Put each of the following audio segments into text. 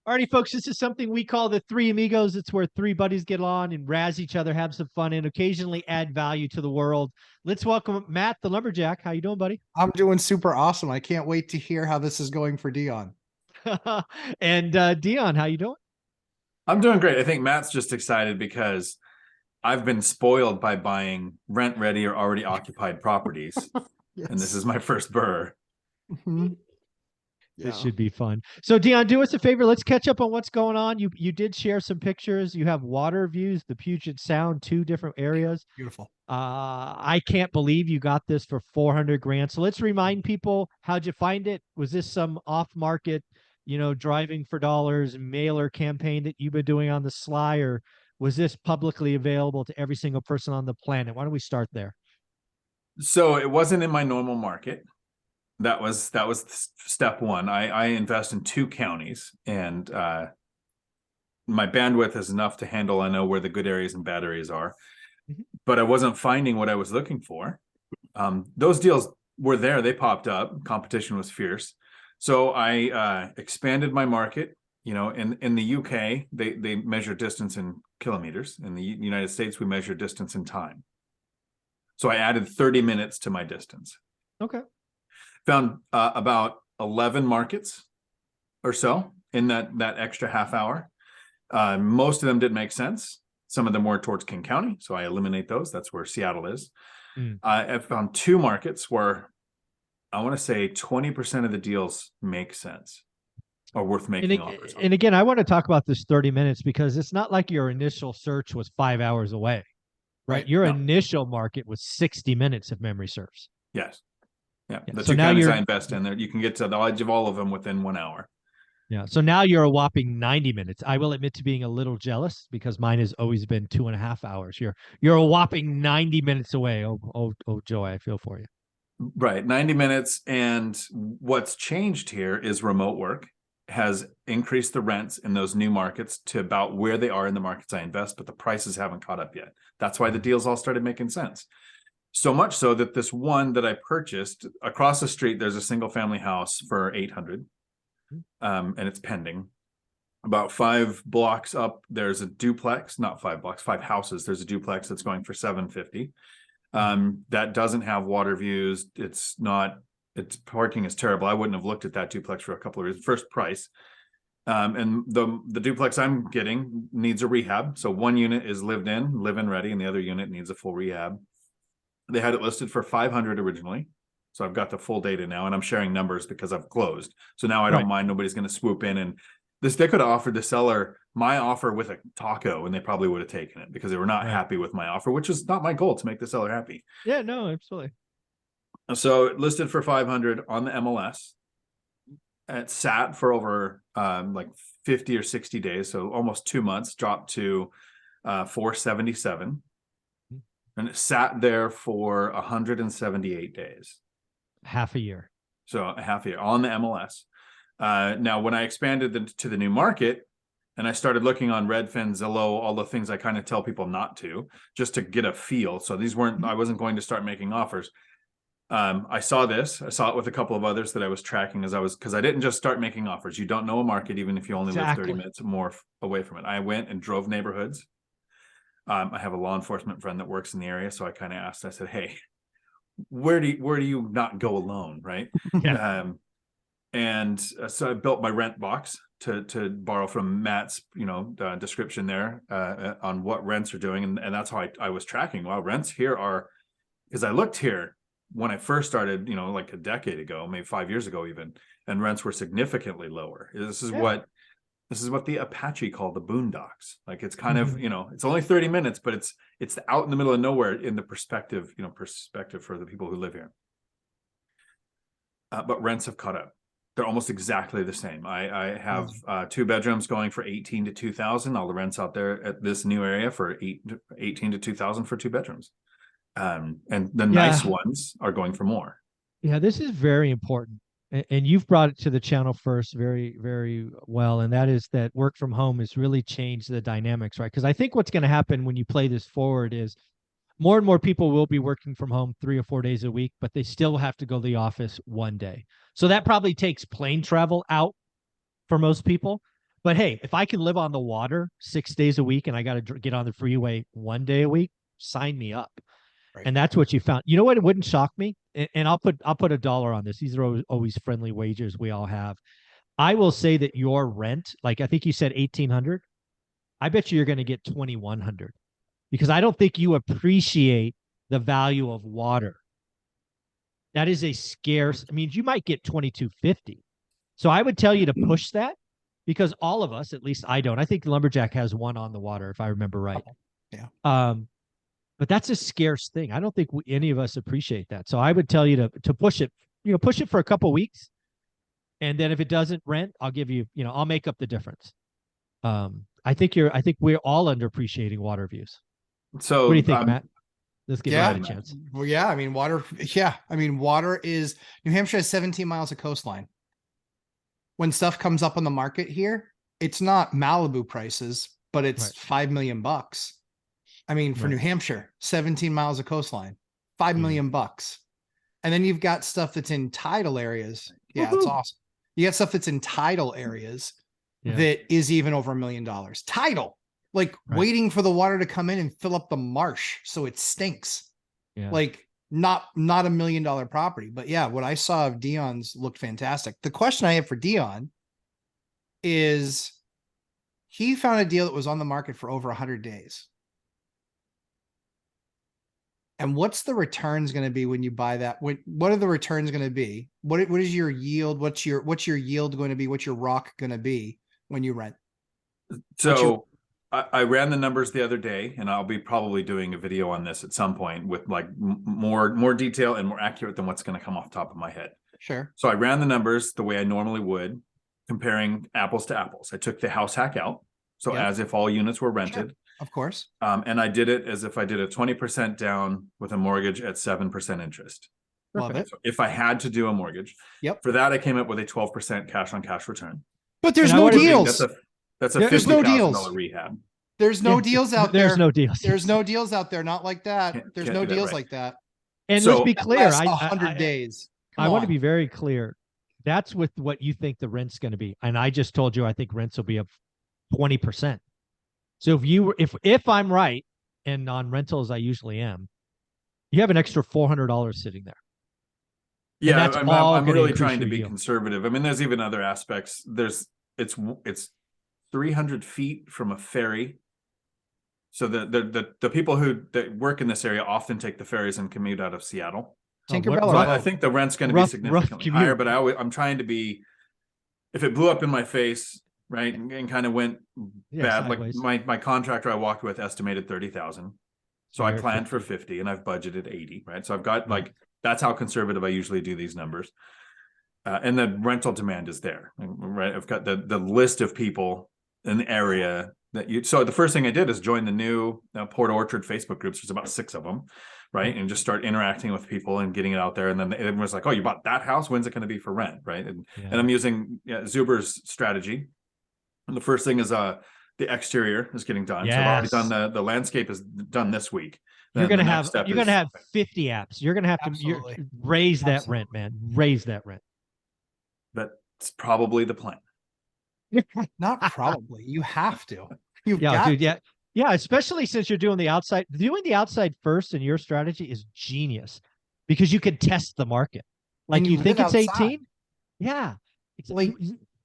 Alrighty, folks, this is something we call the Three Amigos. It's where three buddies get on and razz each other, have some fun, and occasionally add value to the world. Let's welcome Matt, the lumberjack. How you doing, buddy? I'm doing super awesome. I can't wait to hear how this is going for Dion. And Dion, how you doing? I'm doing great. I think Matt's just excited because I've been spoiled by buying rent-ready or already occupied properties, and this is my first burr. Mhm. This should be fun. So, Dion, do us a favor. Let's catch up on what's going on. You did share some pictures. You have water views, the Puget Sound, two different areas. Beautiful. I can't believe you got this for 400 grand. So let's remind people, how'd you find it? Was this some off market, driving for dollars mailer campaign that you've been doing on the sly, or was this publicly available to every single person on the planet? Why don't we start there? So it wasn't in my normal market. That was step one. I invest in 2 counties, and my bandwidth is enough to handle. I know where the good areas and bad areas are, but I wasn't finding what I was looking for. Those deals were there; they popped up. Competition was fierce, so I expanded my market. In the UK, they measure distance in kilometers. In the United States, we measure distance in time. So I added 30 minutes to my distance. Okay. Found about 11 markets or so in that extra half hour. Most of them didn't make sense. Some of them were towards King County, so I eliminate those. That's where Seattle is. I found 2 markets where I want to say 20% of the deals make sense or worth making offers on. And again, I want to talk about this 30 minutes because it's not like your initial search was 5 hours away, right? Your initial market was 60 minutes, if memory serves. Yes. Yeah. The So 2 now counties I invest in there, you can get to the edge of all of them within 1 hour. Yeah. So now you're a whopping 90 minutes. I will admit to being a little jealous because mine has always been 2.5 hours. You're a whopping 90 minutes away. Oh, Joey, I feel for you. Right. 90 minutes. And what's changed here is remote work has increased the rents in those new markets to about where they are in the markets I invest, but the prices haven't caught up yet. That's why the deals all started making sense. So much so that this one that I purchased across the street, there's a single family house for 800, and it's pending. About 5 blocks up, there's a duplex, not 5 blocks, 5 houses. There's a duplex that's going for 750. That doesn't have water views. Its parking is terrible. I wouldn't have looked at that duplex for a couple of reasons. First, price. And the duplex I'm getting needs a rehab. So one unit is live-in ready, and the other unit needs a full rehab. They had it listed for 500 originally. So I've got the full data now, and I'm sharing numbers because I've closed. So now I don't mind. Nobody's going to swoop in. And they could have offered the seller my offer with a taco, and they probably would have taken it because they were not happy with my offer, which is not my goal, to make the seller happy. Yeah, no, absolutely. So it listed for 500 on the MLS. It sat for over like 50 or 60 days. So almost 2 months, dropped to 477. And it sat there for 178 days. Half a year. So a half a year on the MLS. Now, when I expanded to the new market and I started looking on Redfin, Zillow, all the things I kind of tell people not to, just to get a feel. So these weren't, I wasn't going to start making offers. I saw it with a couple of others that I was tracking because I didn't just start making offers. You don't know a market, even if you only live 30 minutes more away from it. I went and drove neighborhoods. I have a law enforcement friend that works in the area. So I kind of asked, I said, hey, where do you not go alone? Right. Yeah. So I built my rent box to borrow from Matt's, description there on what rents are doing. And that's how I was tracking. Wow, rents here are, because I looked here when I first started, like a decade ago, maybe 5 years ago even, and rents were significantly lower. This is what the Apache called the boondocks. Like it's kind of, it's only 30 minutes, but it's out in the middle of nowhere in the perspective for the people who live here. But rents have caught up. They're almost exactly the same. I have 2 bedrooms going for 18 to 2,000. All the rents out there at this new area for 18 to 2,000 for 2 bedrooms. And the nice ones are going for more. Yeah, this is very important. And you've brought it to the channel first very, very well. And that is that work from home has really changed the dynamics, right? Because I think what's going to happen when you play this forward is more and more people will be working from home 3 or 4 days a week, but they still have to go to the office one day. So that probably takes plane travel out for most people. But hey, if I can live on the water 6 days a week and I got to get on the freeway 1 day a week, sign me up. Right. And that's what you found. You know what? It wouldn't shock me. And I'll put $1 on this. These are always friendly wagers we all have. I will say that your rent, like I think you said 1,800. I bet you're going to get 2,100 because I don't think you appreciate the value of water. That is a scarce. I mean, you might get 2,250. So I would tell you to push that because all of us, at least I don't. I think Lumberjack has one on the water, if I remember right. Yeah. But that's a scarce thing. I don't think any of us appreciate that. So I would tell you to push it. Push it for a couple of weeks, and then if it doesn't rent, I'll give you. I'll make up the difference. I think we're all underappreciating water views. So what do you think, Matt? Let's give Yeah. Matt a chance. Well, yeah. I mean, water. Yeah. I mean, water is New Hampshire has 17 miles of coastline. When stuff comes up on the market here, it's not Malibu prices, but it's Right. $5 million. I mean, for Right. New Hampshire, 17 miles of coastline, $5 million. And then you've got stuff that's in tidal areas. Yeah, it's awesome. You got stuff that's in tidal areas that is even over $1 million. Tidal, like waiting for the water to come in and fill up the marsh so it stinks. Yeah. Like not $1 million property. But yeah, what I saw of Dion's looked fantastic. The question I have for Dion is he found a deal that was on the market for over 100 days. And what's the returns going to be when you buy that? What are the returns going to be? What is your yield? What's your yield going to be? What's your rock going to be when you rent? So I ran the numbers the other day, and I'll be probably doing a video on this at some point with like more detail and more accurate than what's going to come off the top of my head. Sure. So I ran the numbers the way I normally would, comparing apples to apples. I took the house hack out. So as if all units were rented. Sure. Of course. And I did it as if I did a 20% down with a mortgage at 7% interest. Love it. So if I had to do a mortgage, for that I came up with a 12% cash on cash return. But there's no deals. That's a $50,000 rehab. There's no deals out there. There's no deals. There's no deals out there. Not like that. There's no deals like that. And let's be clear. 100 days. I want to be very clear. That's with what you think the rent's going to be. And I just told you I think rents will be up 20%. So if I'm right, and on rentals I usually am, you have an extra $400 sitting there. Yeah, I'm really trying to be conservative. I mean, there's even other aspects. It's 300 feet from a ferry. So the people that work in this area often take the ferries and commute out of Seattle. Tinkerbell. I think the rent's going to be significantly higher, but I'm trying to be. If it blew up in my face, right, and kind of went bad, sideways. Like my contractor I walked with estimated 30,000, so I planned for 50, and I've budgeted 80, right? So I've got like that's how conservative I usually do these numbers, and the rental demand is there, right? I've got the list of people in the area that you. So the first thing I did is join the new Port Orchard Facebook groups. There's about 6 of them. Right. And just start interacting with people and getting it out there. And then everyone's like, oh, you bought that house? When's it going to be for rent? Right. And I'm using Zuber's strategy. And the first thing is the exterior is getting done. Yes. So I've already done the landscape is done this week. You're going to have 50 apps. You're going to have to raise that rent, man. Raise that rent. That's probably the plan. Not probably. You have to. Yeah, especially since you're doing the outside. Doing the outside first in your strategy is genius because you can test the market. Like you think it's 18? Yeah. Like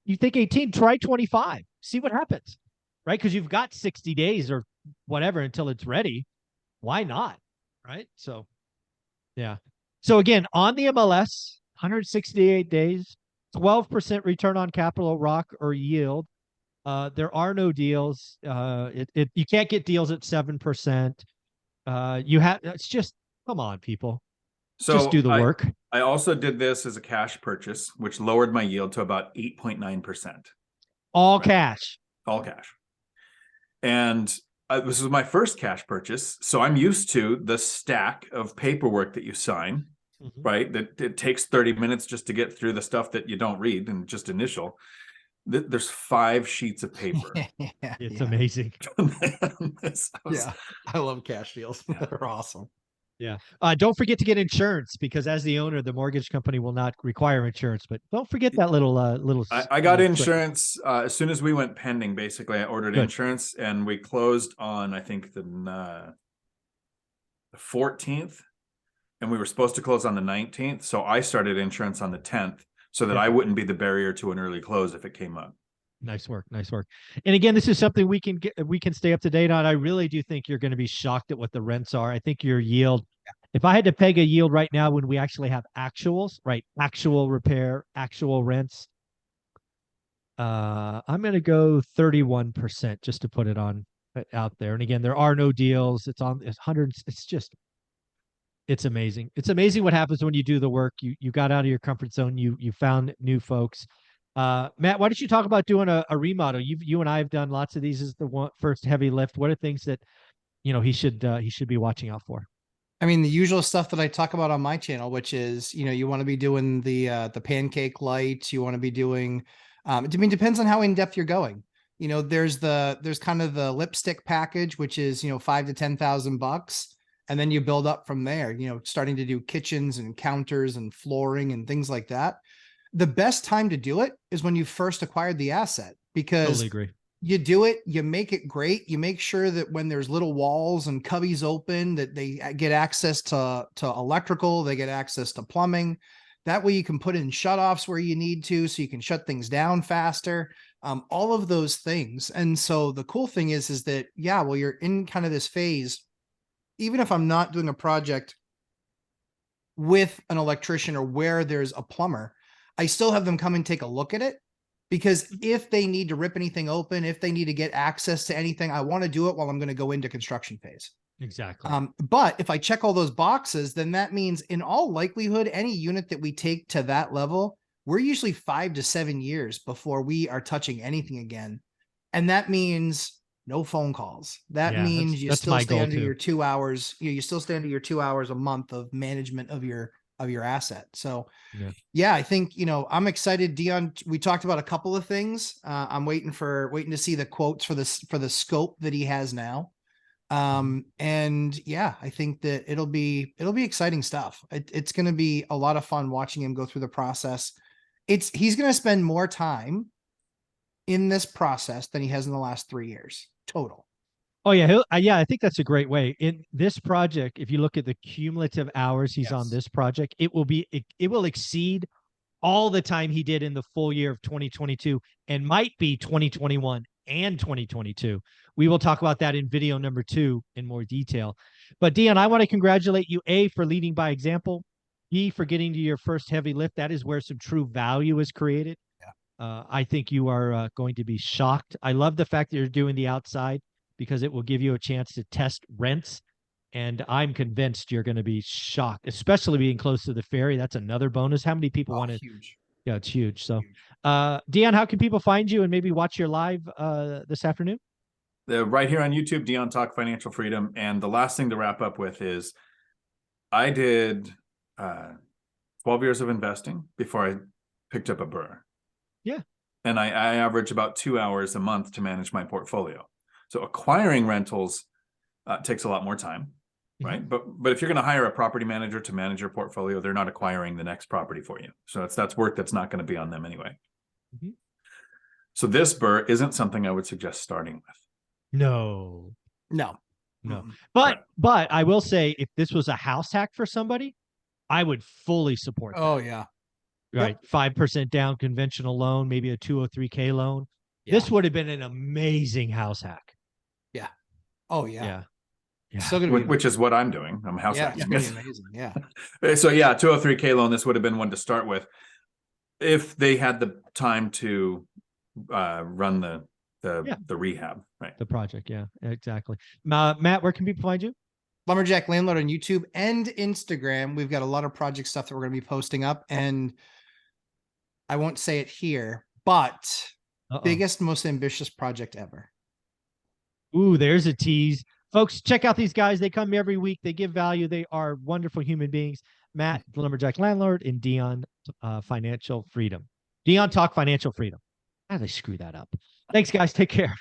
you think 18, try 25. See what happens. Right? Because you've got 60 days or whatever until it's ready. Why not? Right? So, yeah. So again, on the MLS, 168 days, 12% return on capital, rock or yield. There are no deals. You can't get deals at 7%. It's just, come on, people. So just do the work. I also did this as a cash purchase, which lowered my yield to about 8.9%. All cash. All cash. And this was my first cash purchase. So I'm used to the stack of paperwork that you sign, right? That it takes 30 minutes just to get through the stuff that you don't read and just initial. There's 5 sheets of paper. It's amazing. I love cash deals. They're awesome. Yeah. Don't forget to get insurance, because as the owner, the mortgage company will not require insurance. But don't forget that little I got trick. insurance as soon as we went pending. Basically, I ordered Good. insurance, and we closed on, I think, the 14th, and we were supposed to close on the 19th. So I started insurance on the 10th so that I wouldn't be the barrier to an early close if it came up. Nice work. Nice work. And again, this is something we can stay up to date on. I really do think you're going to be shocked at what the rents are. I think your yield, if I had to peg a yield right now when we actually have actuals, right? Actual repair, actual rents, I'm going to go 31% just to put it on out there. And again, there are no deals. It's 100. It's amazing. It's amazing what happens when you do the work. You got out of your comfort zone. You found new folks. Matt, why don't you talk about doing a remodel? You and I have done lots of these. As the first heavy lift. What are things that he should be watching out for? I mean, the usual stuff that I talk about on my channel, which is, you want to be doing the pancake lights. You want to be doing, I mean, depends on how in depth you're going. There's kind of the lipstick package, which is, $5,000 to $10,000. And then you build up from there, starting to do kitchens and counters and flooring and things like that. The best time to do it is when you first acquired the asset, because Totally agree. you do it, you make it great. You make sure that when there's little walls and cubbies open, that they get access to electrical, they get access to plumbing. That way you can put in shutoffs where you need to, so you can shut things down faster. All of those things. And so the cool thing is that, yeah, well, you're in kind of this phase. Even if I'm not doing a project with an electrician or where there's a plumber, I still have them come and take a look at it, because if they need to rip anything open, if they need to get access to anything, I want to do it while I'm going to go into construction phase. Exactly. But if I check all those boxes, then that means in all likelihood, any unit that we take to that level, we're usually 5 to 7 years before we are touching anything again. And that means no phone calls. That means you still stay under your 2 hours. You still stay under your 2 hours a month of management of your asset. So yeah, I think, I'm excited. Dion, we talked about a couple of things. I'm waiting to see the quotes for the scope that he has now. And yeah, I think that it'll be exciting stuff. It's going to be a lot of fun watching him go through the process. He's going to spend more time in this process than he has in the last 3 years total. Oh yeah. I think that's a great way. In this project, if you look at the cumulative hours he's on this project, it will exceed all the time he did in the full year of 2022, and might be 2021 and 2022. We will talk about that in video number 2 in more detail. But Dion, I want to congratulate you, A, for leading by example, B, for getting to your first heavy lift. That is where some true value is created. I think you are going to be shocked. I love the fact that you're doing the outside, because it will give you a chance to test rents. And I'm convinced you're going to be shocked, especially being close to the ferry. That's another bonus. How many people want to? Huge. Yeah, it's huge. So, Dion, how can people find you and maybe watch your live this afternoon? Right here on YouTube, Dion Talk Financial Freedom. And the last thing to wrap up with is, I did 12 years of investing before I picked up a burr. Yeah. And I average about 2 hours a month to manage my portfolio. So acquiring rentals takes a lot more time, right? But if you're going to hire a property manager to manage your portfolio, they're not acquiring the next property for you. So that's work that's not going to be on them anyway. So this burr isn't something I would suggest starting with. No. But I will say, if this was a house hack for somebody, I would fully support that. Oh yeah. Right. 5% down conventional loan, maybe a 203K loan. This would have been an amazing house hack. Yeah. Oh yeah. Still gonna be which is what I'm doing. I'm house hacking. It's amazing. Yeah. So yeah, 203K loan. This would have been one to start with, if they had the time to run the rehab, right? The project. Yeah, exactly. Matt, where can people find you? Lumberjack Landlord on YouTube and Instagram. We've got a lot of project stuff that we're going to be posting up, and I won't say it here, but biggest, most ambitious project ever. Ooh, there's a tease. Folks, check out these guys. They come every week. They give value. They are wonderful human beings. Matt, the Lumberjack Landlord, and Dion, Financial Freedom. Dion Talk Financial Freedom. How did I screw that up? Thanks, guys. Take care.